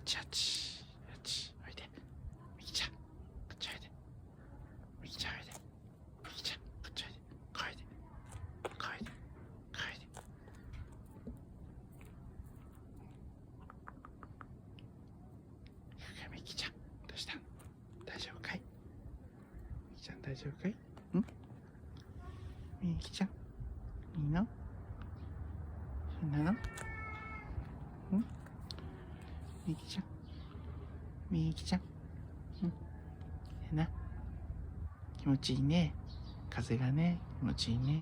ちあっち。あっち。おいで。みきちゃん。こっちおいで。みきちゃんおいで。みきちゃん。こっちおいで。こうおいで。こうおいで。こうおいで。みきちゃん。どうしたの？大丈夫かい？みきちゃん大丈夫かい？みきちゃん。いいの？そうなの？みきちゃん。みきちゃん。な。気持ちいいね。風がね、気持ちいいね。